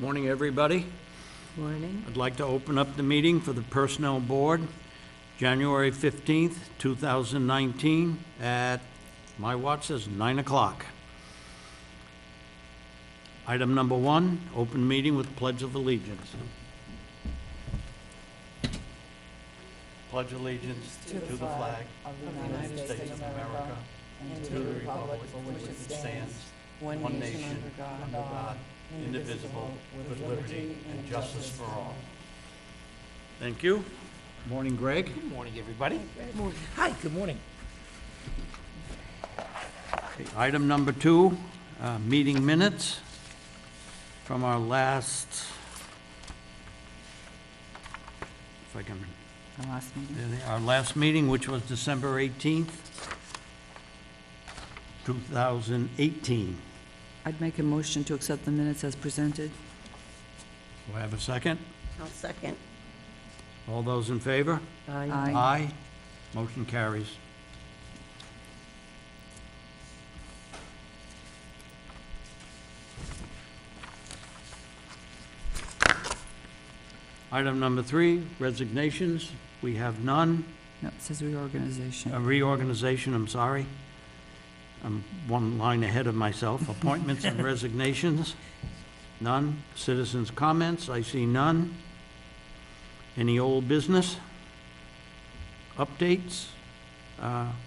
Morning, everybody. Morning. I'd like to open up the meeting for the Personnel Board, January 15th, 2019, at, my watch says 9 o'clock. Item number 1, open meeting with Pledge of Allegiance. Pledge allegiance to the flag of the United States of America and to the republic for which it stands, one nation, under God, indivisible, with liberty and justice for all. Thank you. Morning, Greg. Good morning, everybody. Good morning. Hi, good morning. Okay, item number 2, meeting minutes from our last, if I can, our last meeting, which was December 18th, 2018. I'd make a motion to accept the minutes as presented. Do I have a second? I'll second. All those in favor? Aye. Aye. Motion carries. Item number 3, resignations. We have none. No, it says reorganization. Reorganization, I'm sorry. I'm one line ahead of myself. Appointments and resignations, none. Citizens' comments, I see none. Any old business? Updates?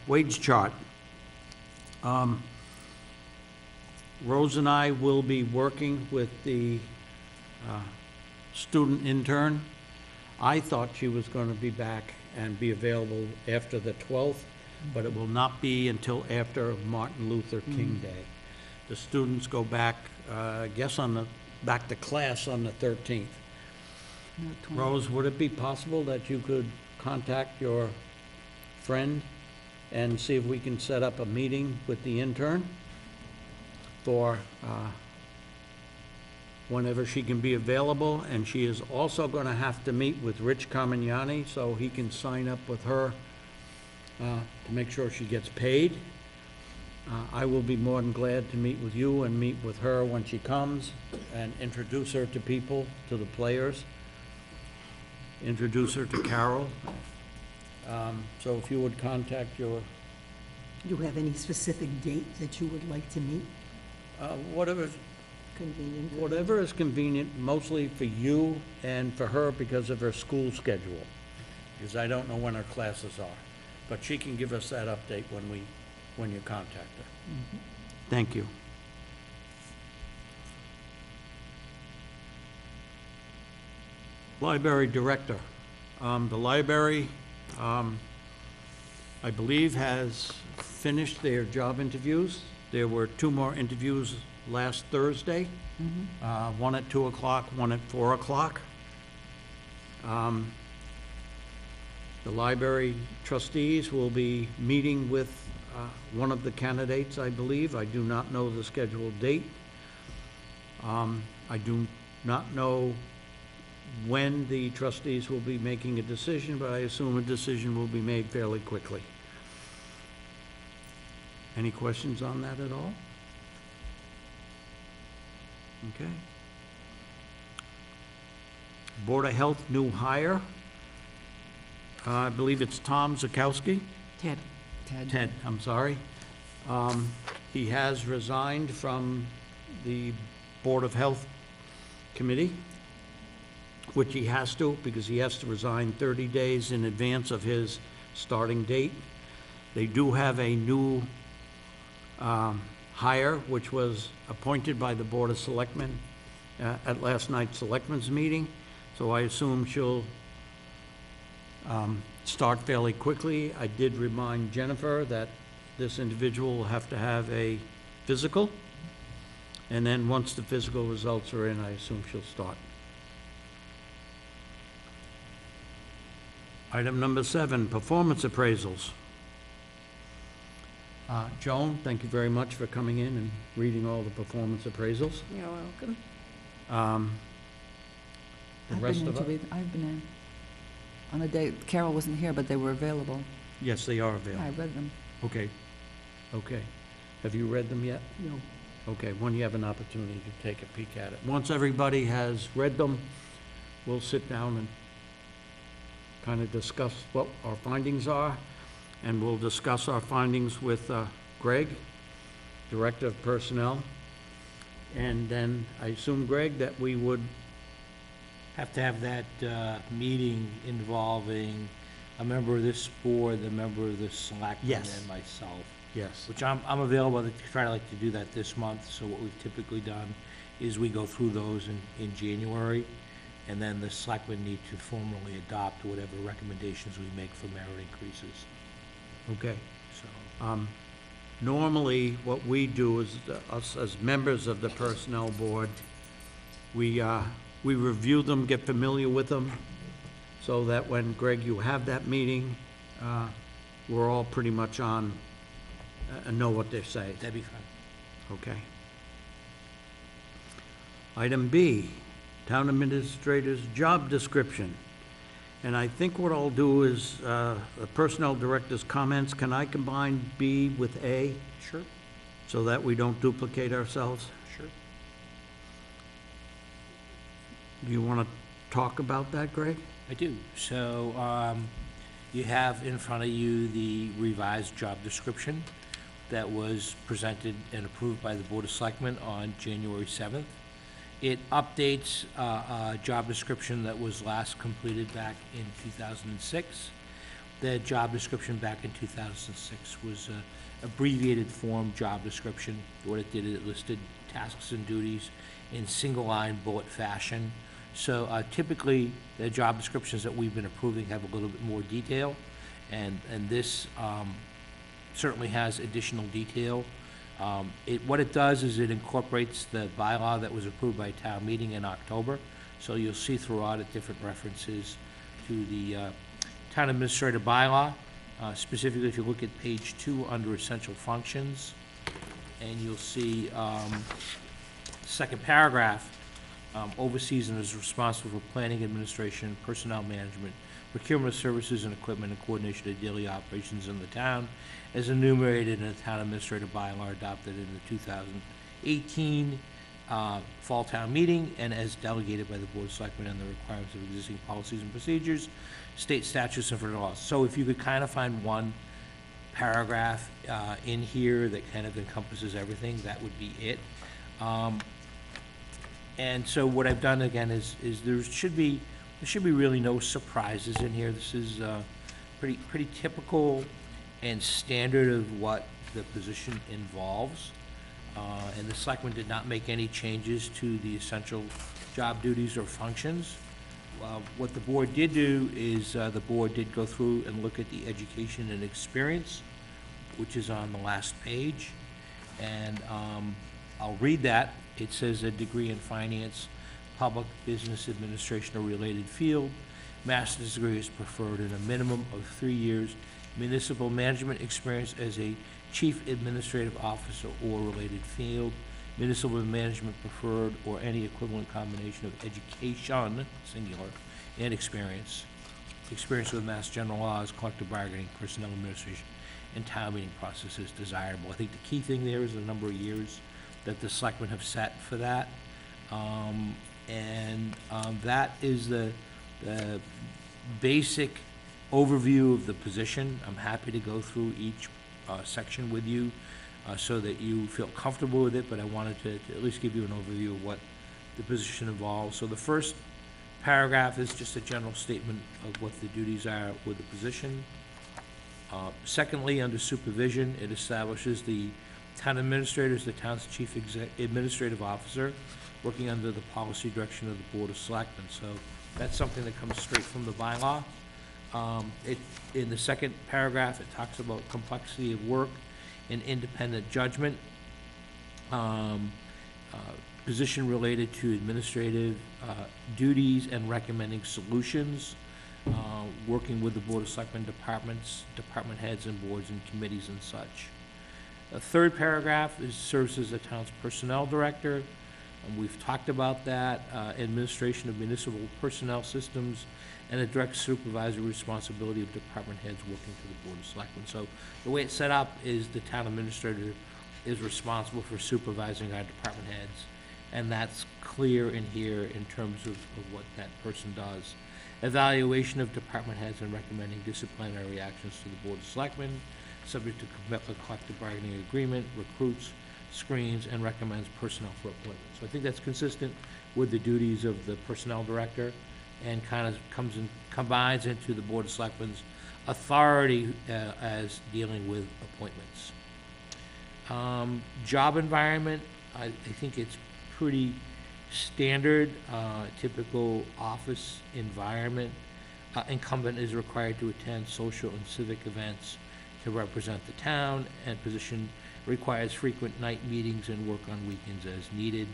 Wage chart. Rose and I will be working with the student intern. I thought she was going to be back and be available after the 12th, but it will not be until after Martin Luther King Day. The students go back, I guess, back to class on the 13th. Rose, would it be possible that you could contact your friend and see if we can set up a meeting with the intern for whenever she can be available? And she is also going to have to meet with Rich Carmignani so he can sign up with her to make sure she gets paid. I will be more than glad to meet with you and meet with her when she comes and introduce her to people, to the players, introduce her to Carol. So if you would contact your... Do you have any specific date that you would like to meet? Whatever Convenient? Whatever is convenient, mostly for you and for her because of her school schedule, because I don't know when her classes are. But she can give us that update when you contact her. Mm-hmm. Thank you. Library director. The library, I believe, has finished their job interviews. There were 2 more interviews last Thursday, one at 2 o'clock, one at 4 o'clock. The library trustees will be meeting with one of the candidates, I believe. I do not know the scheduled date. I do not know when the trustees will be making a decision, but I assume a decision will be made fairly quickly. Any questions on that at all? Okay. Board of Health new hire. I believe it's Tom Zakowski. Ted, I'm sorry. He has resigned from the Board of Health Committee, which he has to, because he has to resign 30 days in advance of his starting date. They do have a new hire, which was appointed by the Board of Selectmen at last night's Selectmen's meeting. So I assume she'll start fairly quickly. I did remind Jennifer that this individual will have to have a physical, and then once the physical results are in, I assume she'll start. Item number 7, performance appraisals. Joan, thank you very much for coming in and reading all the performance appraisals. You're welcome. The rest of it? I've been in. On the day, Carol wasn't here, but they were available. Yes, they are Yeah, available. I read them. Okay. Have you read them yet? No. Okay, when you have an opportunity to take a peek at it. Once everybody has read them, we'll sit down and kind of discuss what our findings are, and we'll discuss our findings with Greg, Director of Personnel. And then I assume, Greg, that we would, Have to have that meeting involving a member of this board, a member of the selectmen, Yes. and myself. yes, Which I'm available to try to like to do that this month, so what we've typically done is we go through those in January, and then the selectmen need to formally adopt whatever recommendations we make for merit increases, okay. so. Normally, what we do is, us as members of the Personnel Board, we review them, get familiar with them, so that when, Greg, you have that meeting, we're all pretty much on, and know what they say, That'd be fine. okay? Item B, Town Administrator's job description. And I think what I'll do is, the Personnel Director's comments, can I combine B with A, Sure, so that we don't duplicate ourselves? sure. Do you want to talk about that, Greg? I do. So, you have in front of you the revised job description that was presented and approved by the Board of Selectmen on January 7th. It updates a job description that was last completed back in 2006. The job description back in 2006 was a abbreviated form job description. What it did, it listed tasks and duties in single-line bullet fashion. So typically, the job descriptions that we've been approving have a little bit more detail, and this certainly has additional detail. What it does is it incorporates the bylaw that was approved by town meeting in October. So you'll see throughout it different references to the town administrator bylaw. Specifically, if you look at page 2 under essential functions, and you'll see second paragraph, oversees and is responsible for planning, administration, personnel management, procurement of services and equipment, and coordination of daily operations in the town, as enumerated in the town administrative bylaw adopted in the 2018 fall town meeting, and as delegated by the Board of Selectmen and the requirements of existing policies and procedures, state statutes and federal laws. So if you could kind of find one paragraph in here that kind of encompasses everything, that would be it. And so what I've done again is there should be really no surprises in here. This is pretty typical and standard of what the position involves. And the selectmen did not make any changes to the essential job duties or functions. What the board did do is the board did go through and look at the education and experience, which is on the last page. And I'll read that. It says a degree in finance, public business administration or related field. Master's degree is preferred in a minimum of 3 years. Municipal management experience as a chief administrative officer or related field. Municipal management preferred or any equivalent combination of education, singular, and experience. Experience with Mass General laws, collective bargaining, personnel administration, and town meeting process is desirable. I think the key thing there is the number of years that the selectmen have set for that. That is the basic overview of the position. I'm happy to go through each section with you so that you feel comfortable with it, but I wanted to at least give you an overview of what the position involves. So the first paragraph is just a general statement of what the duties are with the position. Secondly, under supervision, it establishes the town administrator is the town's chief administrative officer, working under the policy direction of the Board of Selectmen. So that's something that comes straight from the bylaw. In the second paragraph, it talks about complexity of work and independent judgment. Position related to administrative duties and recommending solutions. Working with the Board of Selectmen departments, department heads and boards and committees and such. The third paragraph serves as the town's personnel director. We've talked about that, administration of municipal personnel systems, and a direct supervisory responsibility of department heads working for the Board of Selectmen. So the way it's set up is the town administrator is responsible for supervising our department heads, and that's clear in here in terms of what that person does. Evaluation of department heads and recommending disciplinary actions to the Board of Selectmen, subject to collective bargaining agreement, recruits, screens, and recommends personnel for appointment. So I think that's consistent with the duties of the personnel director, and kind of combines into the Board of Selectmen's authority as dealing with appointments. Job environment, I think it's pretty standard, typical office environment. Incumbent is required to attend social and civic events to represent the town, and position requires frequent night meetings and work on weekends as needed.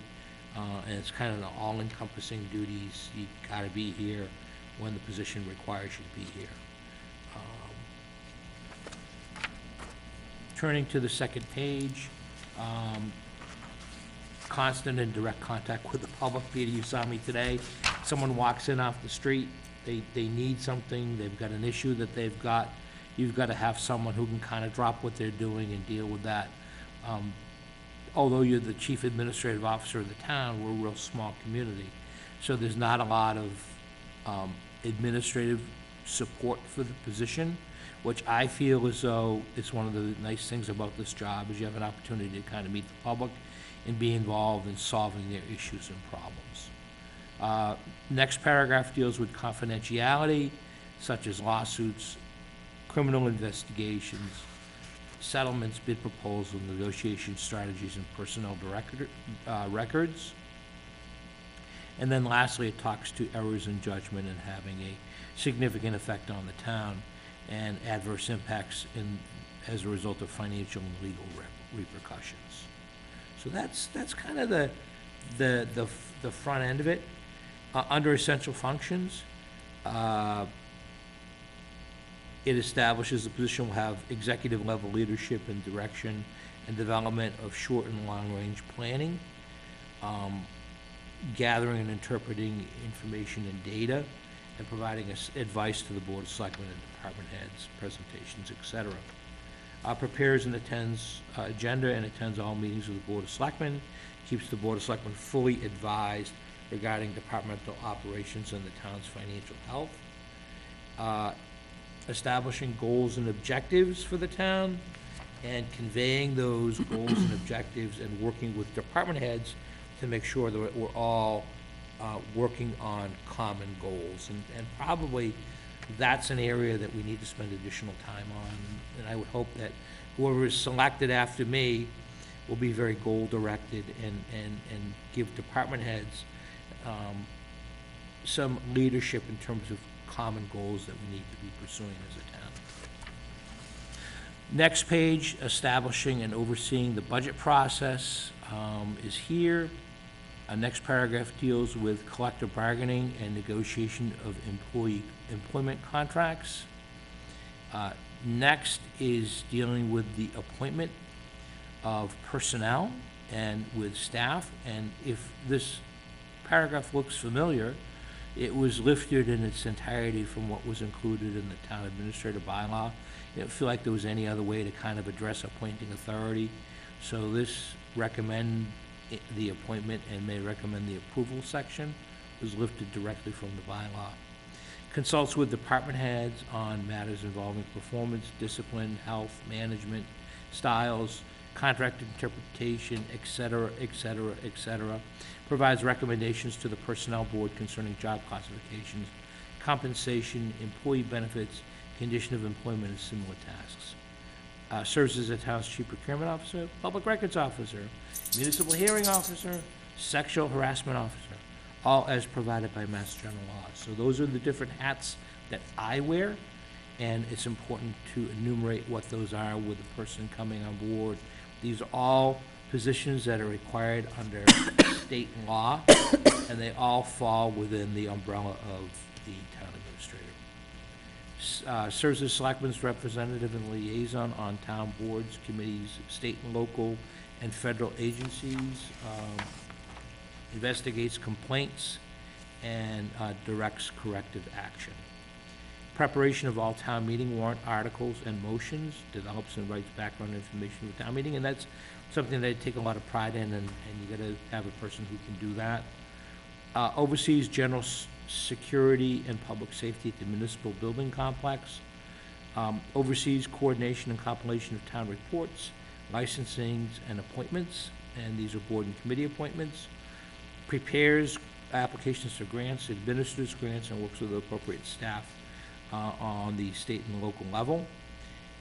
And it's kind of an all-encompassing duties. You gotta be here when the position requires you to be here. Turning to the second page, constant and direct contact with the public. Peter, you saw me today. Someone walks in off the street, they need something, they've got an issue that they've got. You've got to have someone who can kind of drop what they're doing and deal with that. Although you're the chief administrative officer of the town, we're a real small community. So there's not a lot of administrative support for the position, which I feel as though it's one of the nice things about this job, is you have an opportunity to kind of meet the public and be involved in solving their issues and problems. Next paragraph deals with confidentiality, such as lawsuits, criminal investigations, settlements, bid proposal, negotiation strategies, and personnel records. And then lastly, it talks to errors in judgment and having a significant effect on the town, and adverse impacts as a result of financial and legal repercussions. So that's kind of the front end of it. Under essential functions, it establishes the position will have executive level leadership and direction and development of short and long range planning, gathering and interpreting information and data, and providing advice to the Board of Selectmen and department heads, presentations, etc. Prepares and attends agenda and attends all meetings of the Board of Selectmen, keeps the Board of Selectmen fully advised regarding departmental operations and the town's financial health, establishing goals and objectives for the town, and conveying those goals and objectives, and working with department heads to make sure that we're all working on common goals. And probably that's an area that we need to spend additional time on. And I would hope that whoever is selected after me will be very goal-directed and give department heads some leadership in terms of common goals that we need to be pursuing as a town. Next page, establishing and overseeing the budget process, is here. Next paragraph deals with collective bargaining and negotiation of employment contracts. Next is dealing with the appointment of personnel and with staff. And if this paragraph looks familiar, it was lifted in its entirety from what was included in the town administrator bylaw. I didn't feel like there was any other way to kind of address appointing authority. So this recommend the appointment and may recommend the approval section was lifted directly from the bylaw. Consults with department heads on matters involving performance, discipline, health, management, styles, contract interpretation, etc., etc., etc. Provides recommendations to the personnel board concerning job classifications, compensation, employee benefits, condition of employment, and similar tasks. Serves as the town's chief procurement officer, public records officer, municipal hearing officer, sexual harassment officer, all as provided by Mass General Law. So those are the different hats that I wear, and it's important to enumerate what those are with the person coming on board. These are all positions that are required under state law, and they all fall within the umbrella of the town administrator. Serves as selectman's representative and liaison on town boards, committees, state and local and federal agencies, investigates complaints, and directs corrective action. preparation of all town meeting warrant articles and motions, develops and writes background information for town meeting, and that's something they take a lot of pride in, and you gotta have a person who can do that. Oversees general security and public safety at the municipal building complex. Oversees coordination and compilation of town reports, licensings and appointments, and these are board and committee appointments. Prepares applications for grants, administers grants, and works with the appropriate staff on the state and local level,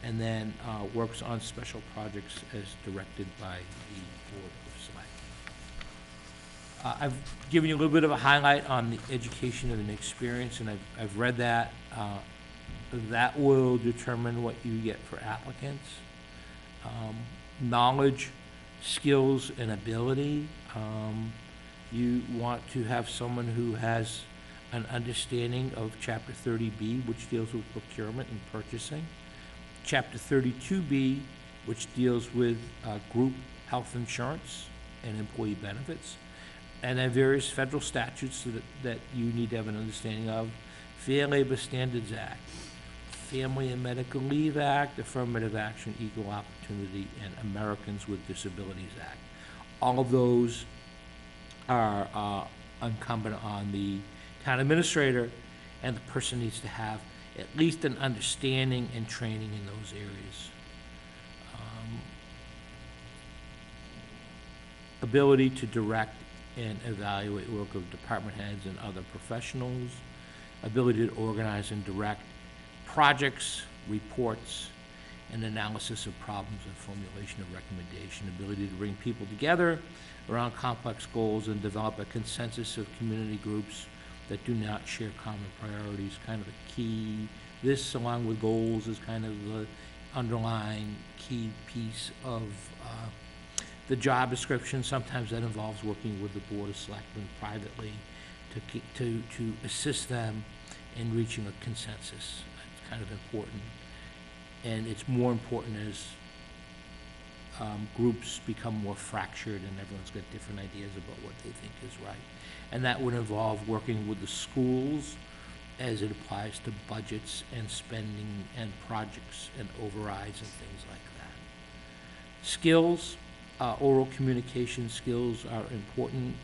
and then works on special projects as directed by the Board of Selectmen. I've given you a little bit of a highlight on the education and experience, and I've read that. That will determine what you get for applicants. Knowledge, skills, and ability. You want to have someone who has an understanding of Chapter 30B, which deals with procurement and purchasing. Chapter 32B, which deals with group health insurance and employee benefits. And then various federal statutes that you need to have an understanding of. Fair Labor Standards Act, Family and Medical Leave Act, Affirmative Action, Equal Opportunity, and Americans with Disabilities Act. All of those are incumbent on the town administrator, and the person needs to have at least an understanding and training in those areas. Ability to direct and evaluate work of department heads and other professionals. Ability to organize and direct projects, reports, and analysis of problems and formulation of recommendation. Ability to bring people together around complex goals and develop a consensus of community groups that do not share common priorities. Kind of a key, this along with goals is kind of the underlying key piece of the job description. Sometimes that involves working with the Board of Selectmen privately to assist them in reaching a consensus. It's kind of important. And it's more important as groups become more fractured and everyone's got different ideas about what they think is right. And that would involve working with the schools as it applies to budgets and spending and projects and overrides and things like that. Skills, oral communication skills are important.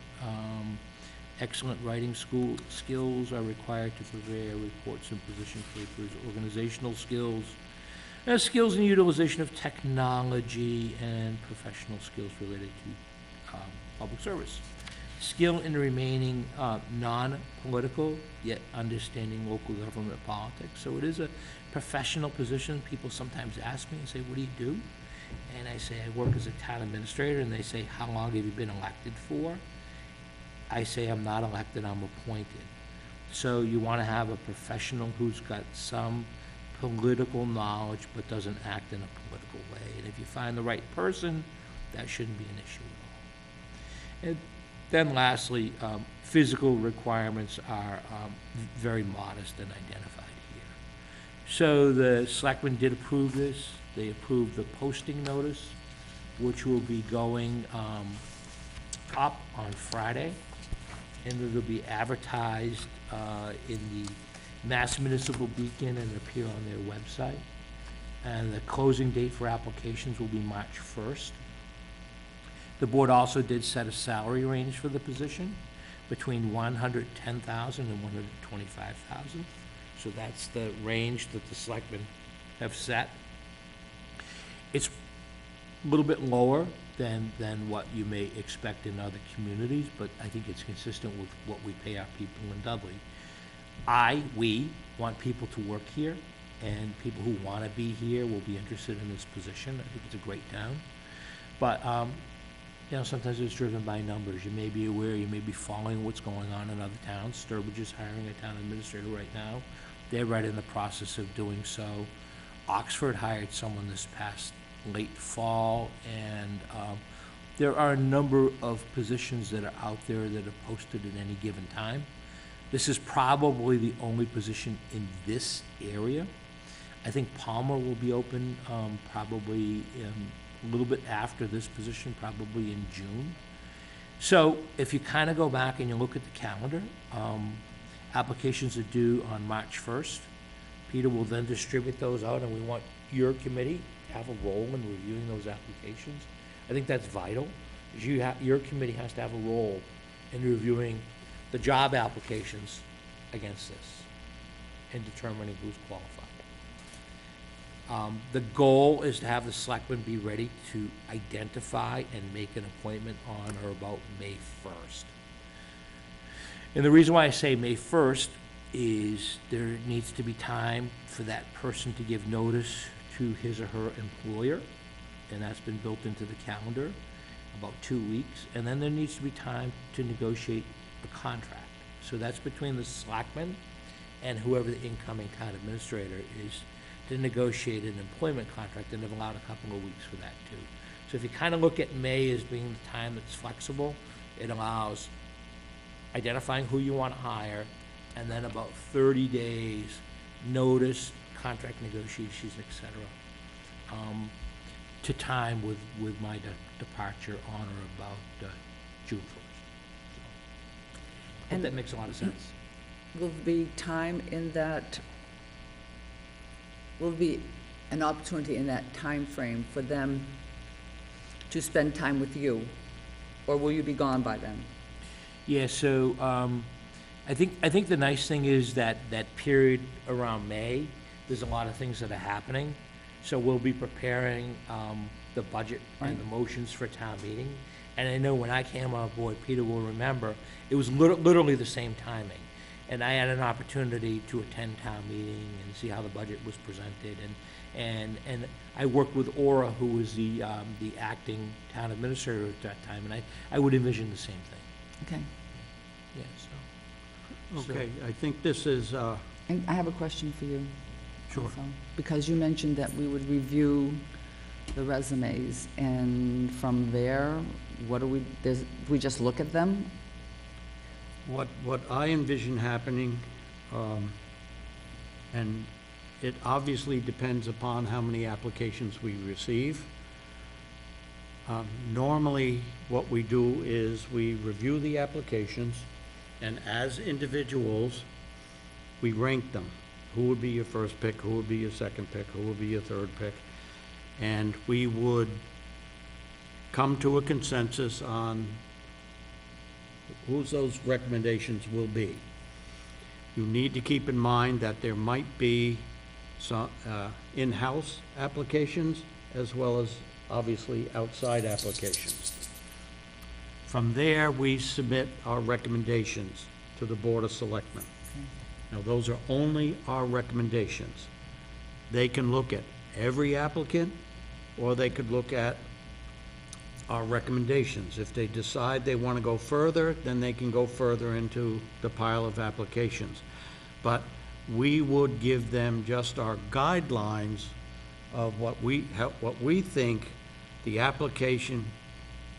Excellent writing skills are required to prepare reports and position papers. Organizational skills, skills in utilization of technology, and professional skills related to public service. Skill in remaining non-political, yet understanding local government politics. So it is a professional position. People sometimes ask me and say, what do you do? And I say, I work as a town administrator, and they say, how long have you been elected for? I say, I'm not elected, I'm appointed. So you want to have a professional who's got some political knowledge but doesn't act in a political way. And if you find the right person, that shouldn't be an issue at all. And then lastly, physical requirements are very modest and identified here. So the selectmen did approve this. They approved the posting notice, which will be going up on Friday, and it'll be advertised in the Mass Municipal Beacon and appear on their website. And the closing date for applications will be March 1st. The board also did set a salary range for the position between $110,000 and $125,000. So that's the range that the selectmen have set. It's a little bit lower than what you may expect in other communities, but I think it's consistent with what we pay our people in Dudley. We want people to work here, and people who want to be here will be interested in this position. I think it's a great town. But, sometimes it's driven by numbers. You may be aware, you may be following what's going on in other towns. Sturbridge is hiring a town administrator right now. They're right in the process of doing so. Oxford hired someone this past late fall, and there are a number of positions that are out there that are posted at any given time. This is probably the only position in this area. I think Palmer will be open probably a little bit after this position, probably in June. So if you kind of go back and you look at the calendar, applications are due on March 1st. Peter will then distribute those out, and we want your committee to have a role in reviewing those applications. I think that's vital, is your committee has to have a role in reviewing the job applications against this and determining who's qualified. The goal is to have the selectmen be ready to identify and make an appointment on or about May 1st. And the reason why I say May 1st is there needs to be time for that person to give notice to his or her employer, and that's been built into the calendar, about 2 weeks. And then there needs to be time to negotiate a contract. So that's between the selectmen and whoever the incoming town administrator is, to negotiate an employment contract, and they've allowed a couple of weeks for that too. So if you kind of look at May as being the time that's flexible, it allows identifying who you want to hire, and then about 30 days notice, contract negotiations, et cetera, to time with my departure on or about June 1st. So, hope that makes a lot of sense. Will there be time in that, will there be an opportunity in that time frame for them to spend time with you? Or will you be gone by then? Yeah, so, I think the nice thing is that period around May, there's a lot of things that are happening. So we'll be preparing, the budget and the motions for town meeting. And I know when I came on board, Peter will remember, it was literally the same timing. And I had an opportunity to attend town meeting and see how the budget was presented. And I worked with Aura, who was the acting town administrator at that time, and I would envision the same thing. Okay. Yeah, so. Okay, I think this is, And I have a question for you. Sure. also, Because you mentioned that we would review the resumes, and from there, what do we just look at them? what I envision happening, and it obviously depends upon how many applications we receive. Normally, what we do is we review the applications, and as individuals, we rank them. Who would be your first pick, who would be your second pick, who would be your third pick? And we would come to a consensus on whose those recommendations will be. You need to keep in mind that there might be some in-house applications as well as obviously outside applications. From there, we submit our recommendations to the Board of Selectmen. Now, those are only our recommendations. They can look at every applicant, or they could look at our recommendations. If they decide they want to go further, then they can go further into the pile of applications. But we would give them just our guidelines of what we think the application,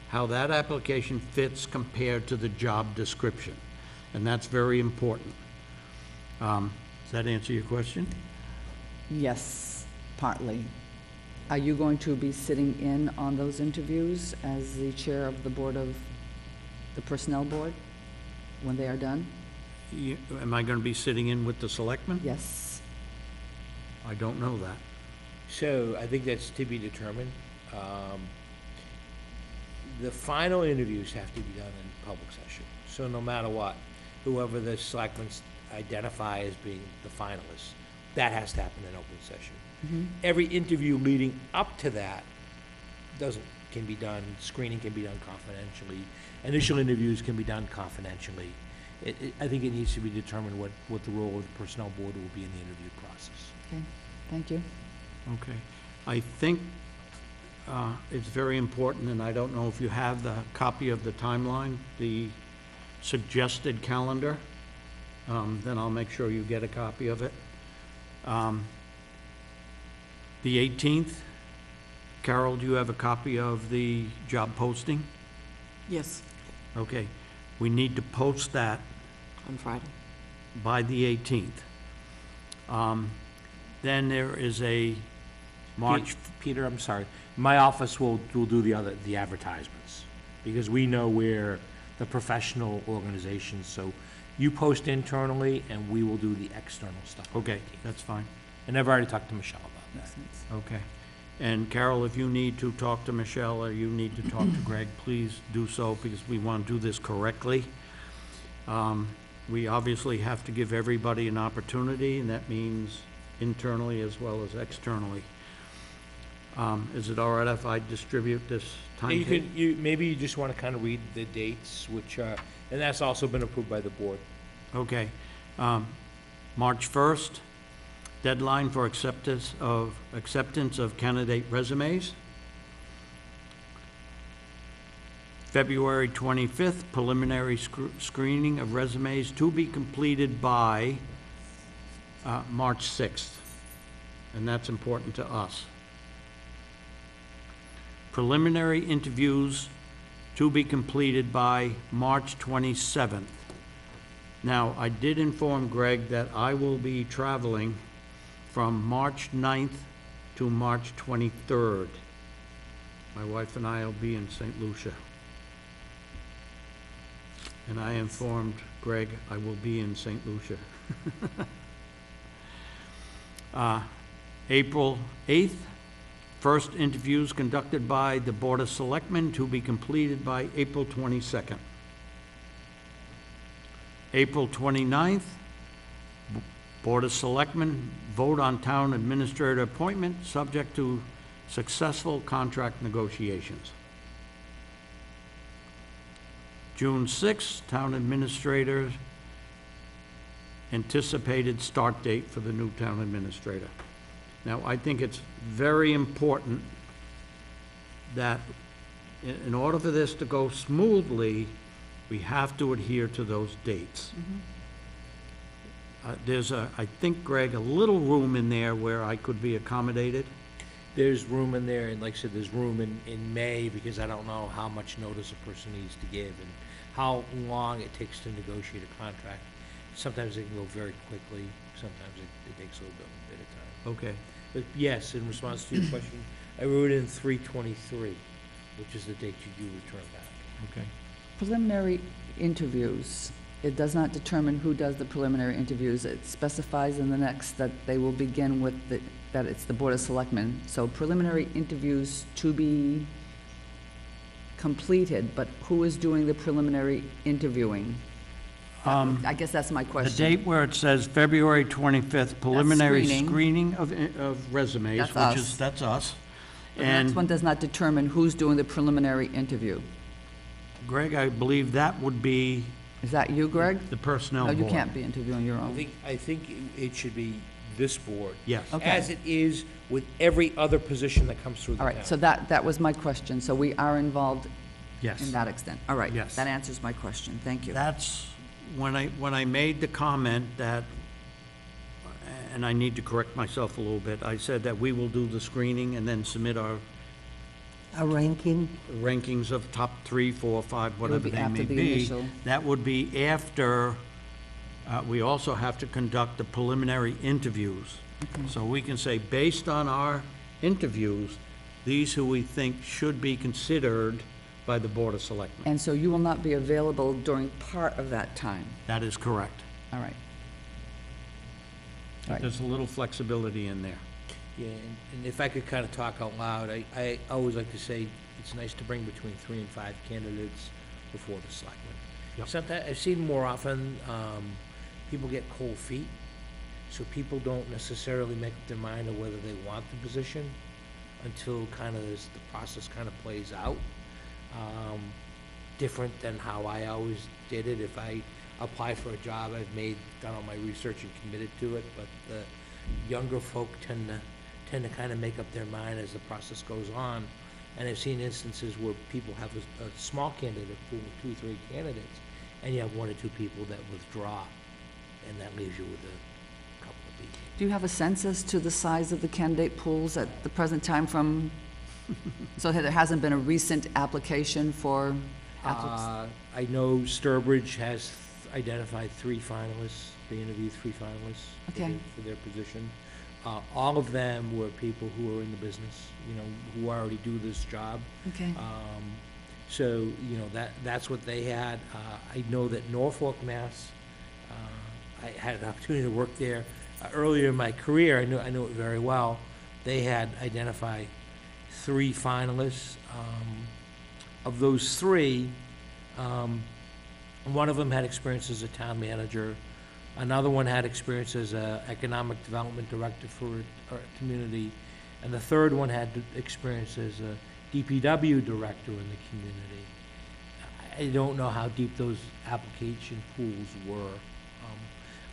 how that application fits compared to the job description. And that's very important. Does that answer your question? Yes, partly. Are you going to be sitting in on those interviews as the chair of the board of, the personnel board, when they are done? Am I going to be sitting in with the selectmen? Yes. I don't know that. So I think that's to be determined. The final interviews have to be done in public session. So no matter what, whoever the selectmen identify as being the finalists, that has to happen in open session. Every interview leading up to that can be done, screening can be done confidentially, initial interviews can be done confidentially. I think it needs to be determined what the role of the personnel board will be in the interview process. Okay, thank you. Okay. I think it's very important, and I don't know if you have the copy of the timeline, the suggested calendar, then I'll make sure you get a copy of it. The 18th, Carol, do you have a copy of the job posting? Yes, Okay. We need to post that on Friday. by the 18th. Then there is a March, Peter, I'm sorry. My office will do the advertisements, because we know where the professional organizations, so You post internally, and we will do the external stuff. on the Okay, 18th. that's fine. And I've already talked to Michelle about Makes that. sense. Okay. And Carol, if you need to talk to Michelle or you need to talk to Greg, please do so because we want to do this correctly. We obviously have to give everybody an opportunity, and that means internally as well as externally. Is it all right if I distribute this You timetable? could, maybe you just want to kind of read the dates, which are, and that's also been approved by the board. Okay. March 1st, deadline for acceptance of candidate resumes. February 25th, preliminary screening of resumes to be completed by March 6th. And that's important to us. Preliminary interviews to be completed by March 27th. Now, I did inform Greg that I will be traveling from March 9th to March 23rd. My wife and I will be in St. Lucia. And I informed Greg I will be in St. Lucia. April 8th, first interviews conducted by the Board of Selectmen to be completed by April 22nd. April 29th, Board of Selectmen vote on town administrator appointment, subject to successful contract negotiations. June 6th, town administrator anticipated start date for the new town administrator. Now, I think it's very important that in order for this to go smoothly, we have to adhere to those dates. There's I think, Greg, a little room in there where I could be accommodated. There's room in there, and like I said, there's room in May, because I don't know how much notice a person needs to give and how long it takes to negotiate a contract. Sometimes it can go very quickly, sometimes it takes a little bit of time. Okay, But yes, in response to your question, I wrote in 3/23, which is the date you do return back. okay. Preliminary interviews, it does not determine who does the preliminary interviews. It specifies in the next that they will begin with that it's the Board of Selectmen. So preliminary interviews to be completed, but who is doing the preliminary interviewing? I guess that's my The question. date where it says February 25th, preliminary screening. screening of resumes, That's which us. is, that's us. The next one And does not determine who's doing the preliminary interview. Greg, I believe that would be Is that you, Greg? the personnel No, board. you can't be interviewing your own. I think it should be this board. Yes. Okay. As it is with every other position that comes through the All town. right, so that was my question. So we are involved Yes. in that extent. All right. Yes. That answers my question. Thank you. That's, when I made the comment that, and I need to correct myself a little bit, I said that we will do the screening and then submit our A ranking? rankings of top 3, 4, 5, whatever be they after may the be. initial. That would be after, we also have to conduct the preliminary interviews. So we can say, based on our interviews, these who we think should be considered by the Board of Selectmen. And so you will not be available during part of that time? That is correct. All right. But Right. there's a little flexibility in there. Yeah, and if I could kind of talk out loud, I always like to say, it's nice to bring between 3 and 5 candidates before the selectmen. Yep. Sometimes, I've seen more often, people get cold feet, so people don't necessarily make up their mind of whether they want the position until kind of the process kind of plays out. Different than how I always did it. If I apply for a job, I've done all my research and committed to it, but the younger folk tend to kind of make up their mind as the process goes on. And I've seen instances where people have a small candidate pool, 2, 3 candidates, and you have 1 or 2 people that withdraw, and that leaves you with a couple of people. Do you have a sense as to the size of the candidate pools at the present time from, so there hasn't been a recent application for applicants? I know Sturbridge has identified 3 finalists. They interviewed 3 finalists Okay. for their position. All of them were people who are in the business, who already do this job. Okay. So, that's what they had. I know that Norfolk, Mass. I had an opportunity to work there earlier in my career. I knew it very well. They had identified 3 finalists. Of those 3, one of them had experience as a town manager. Another one had experience as a economic development director for a community. And the third one had experience as a DPW director in the community. I don't know how deep those application pools were.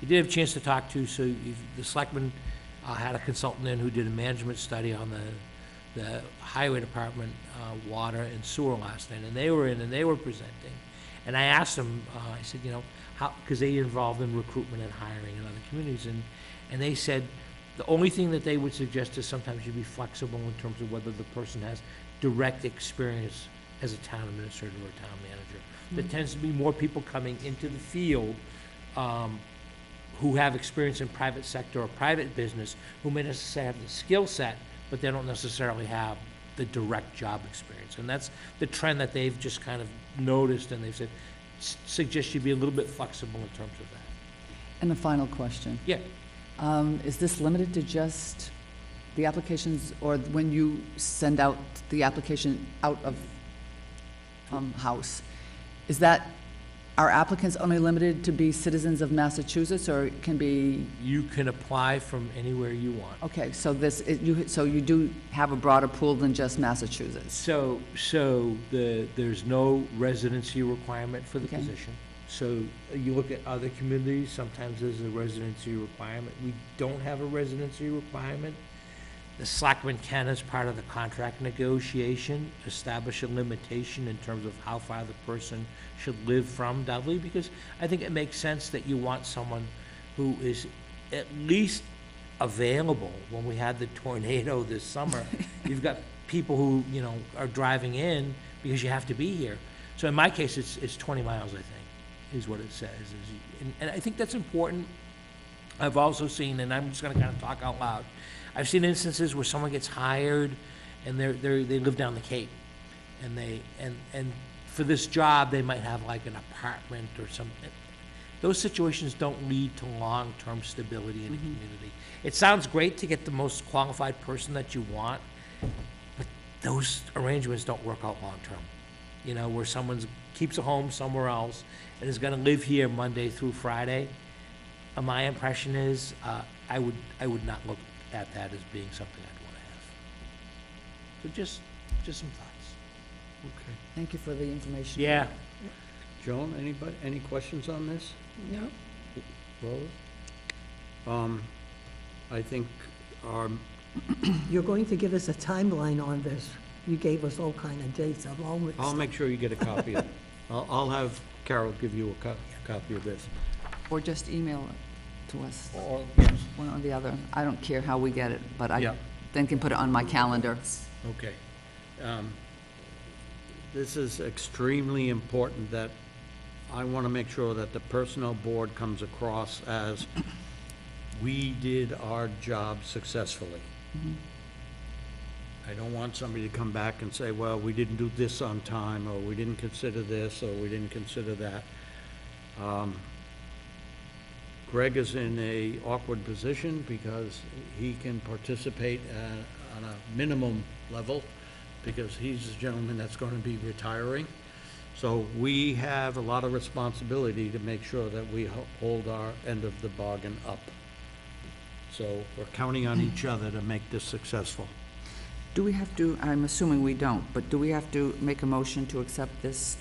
We did have a chance to talk to, so the selectmen had a consultant in who did a management study on the highway department, water and sewer last night, and they were in and they were presenting. And I asked them, I said, how, because they involved in recruitment and hiring in other communities, and they said the only thing that they would suggest is sometimes you be flexible in terms of whether the person has direct experience as a town administrator or a town manager. There tends to be more people coming into the field who have experience in private sector or private business, who may necessarily have the skill set, but they don't necessarily have the direct job experience. And that's the trend that they've just kind of noticed, and they've said, suggest you be a little bit flexible in terms of that. And a final question. Yeah. Is this limited to just the applications, or when you send out the application out of house? Is that, are applicants only limited to be citizens of Massachusetts, or it can be, You can apply from anywhere you want. okay, so so you do have a broader pool than just Massachusetts? So there's no residency requirement for the Okay. position. So you look at other communities, sometimes there's a residency requirement. We don't have a residency requirement. The selectman can, as part of the contract negotiation, establish a limitation in terms of how far the person should live from Dudley, because I think it makes sense that you want someone who is at least available. When we had the tornado this summer, you've got people who, are driving in because you have to be here. So in my case, it's 20 miles, I think, is what it says. And I think that's important. I've also seen, and I'm just gonna kind of talk out loud, I've seen instances where someone gets hired and they live down the Cape, and and for this job, they might have like an apartment or something. Those situations don't lead to long-term stability in a community. It sounds great to get the most qualified person that you want, but those arrangements don't work out long-term. Where someone keeps a home somewhere else and is gonna live here Monday through Friday. My impression is, I would not look at that as being something I'd want to have. So just some thoughts. Okay. Thank you for the information. Yeah. Joan, any questions on this? No. Rose? I think our, You're going to give us a timeline on this. You gave us all kind of dates. I'm all mixed I'll up. make sure you get a copy of it. I'll have Carol give you a copy of this. Or just email it to us, Or, yes, one or the other. I don't care how we get it, but I Yeah. then can put it on my calendar. okay. This is extremely important, that I want to make sure that the personnel board comes across as we did our job successfully. I don't want somebody to come back and say, well, we didn't do this on time, or we didn't consider this, or we didn't consider that. Greg is in a awkward position because he can participate on a minimum level, because he's the gentleman that's going to be retiring. So we have a lot of responsibility to make sure that we hold our end of the bargain up. So we're counting on each other to make this successful. Do we have to, I'm assuming we don't, but do we have to make a motion to accept this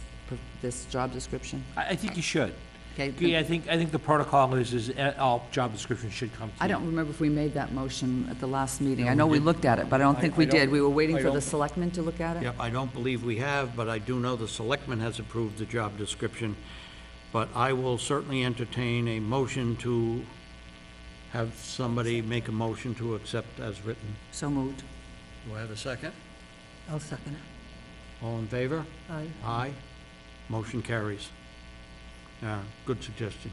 job description? I think you should. Okay. Yeah, I think the protocol is all job descriptions should come to you. I don't remember if we made that motion at the last meeting. No, I know we we didn't. looked at it, but I don't think we I don't- did. We were waiting I for the don't- selectmen to look at it? Yep, I don't believe we have, but I do know the selectman has approved the job description. But I will certainly entertain a motion to have somebody make a motion to accept as written. So moved. Do I have a second? I'll second it. All in favor? Aye. Aye. Motion carries. Good suggestion.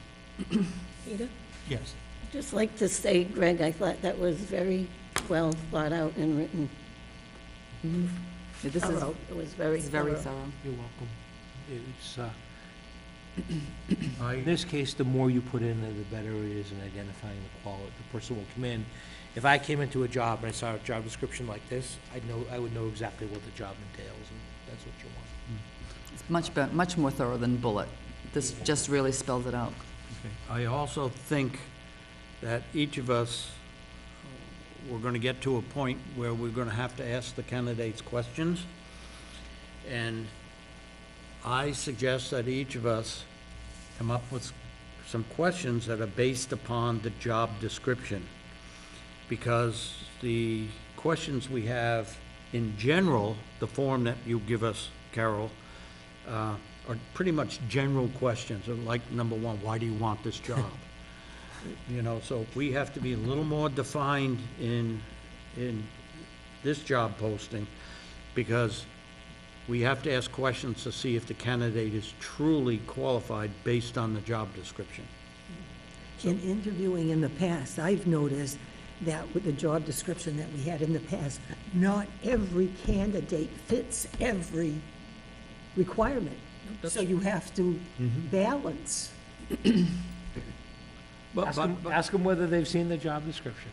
Peter, Yes. I'd just like to say, Greg, I thought that was very well thought out and written. Yeah, this is Thorough. It was very it's very thorough. thorough. You're welcome. In this case, the more you put in, the better it is in identifying the quality. The person will come in. If I came into a job and I saw a job description like this, I would know exactly what the job entails, and that's what you want. It's much more thorough than bullet. This just really spells it out. I also think that each of us, we're gonna get to a point where we're gonna have to ask the candidates questions. And I suggest that each of us come up with some questions that are based upon the job description. Because the questions we have in general, the form that you give us, Carol, are pretty much general questions, like number one, why do you want this job? You know, so we have to be a little more defined in this job posting, because we have to ask questions to see if the candidate is truly qualified based on the job description. In interviewing in the past, I've noticed that with the job description that we had in the past, not every candidate fits every requirement. So you have to balance. Ask them whether they've seen the job description.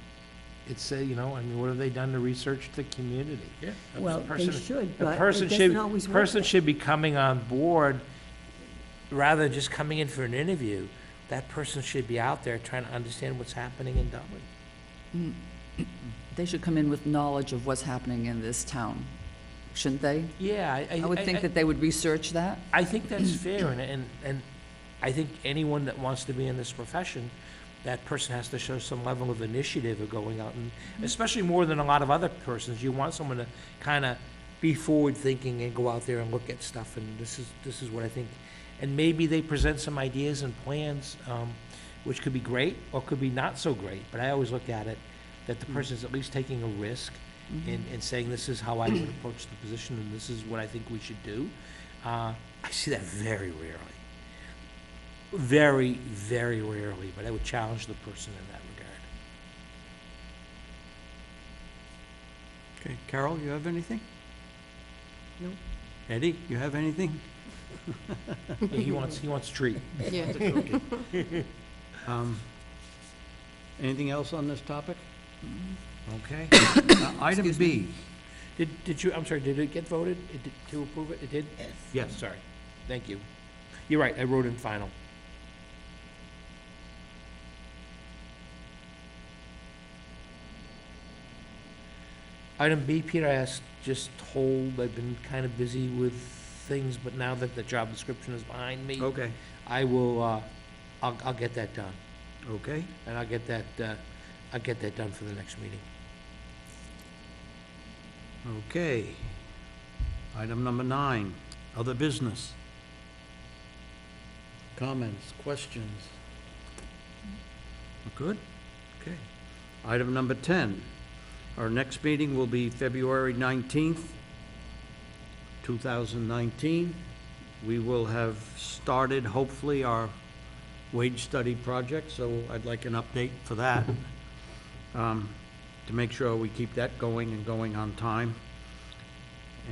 It's, what have they done to research the community? Yeah. Well, they should, A but it person doesn't always work. person should be coming on board, rather than just coming in for an interview. That person should be out there trying to understand what's happening in Dudley. They should come in with knowledge of what's happening in this town, shouldn't they? Yeah, I would think that they would research that. I think that's fair, and I think anyone that wants to be in this profession, that person has to show some level of initiative of going out, and especially more than a lot of other persons, you want someone to kind of be forward-thinking and go out there and look at stuff, and this is what I think. And maybe they present some ideas and plans, which could be great or could be not so great, but I always look at it that the person's at least taking a risk in saying, this is how I would approach the position, and this is what I think we should do. I see that very rarely. Very, very rarely, but I would challenge the person in that regard. Okay, Carol, you have anything? No. Eddie, you have anything? Yeah, he wants a treat. Yeah. Anything else on this topic? Okay. Item Excuse me. B. Did you, I'm sorry, did it get voted to approve it? It did? Yes. Sorry. Thank you. You're right, I wrote in final. Item B, Peter, I asked, just hold, I've been kind of busy with things, but now that the job description is behind me, Okay, I will, I'll get that done, okay. and I'll get that done for the next meeting. Okay. Item number 9, other business. Comments, questions? We're good? Okay. Item number 10, our next meeting will be February 19th, 2019. We will have started, hopefully, our wage study project, so I'd like an update for that, to make sure we keep that going and going on time.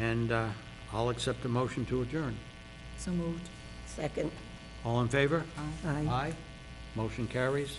And I'll accept a motion to adjourn. So moved. Second. All in favor? Aye. Aye. Motion carries.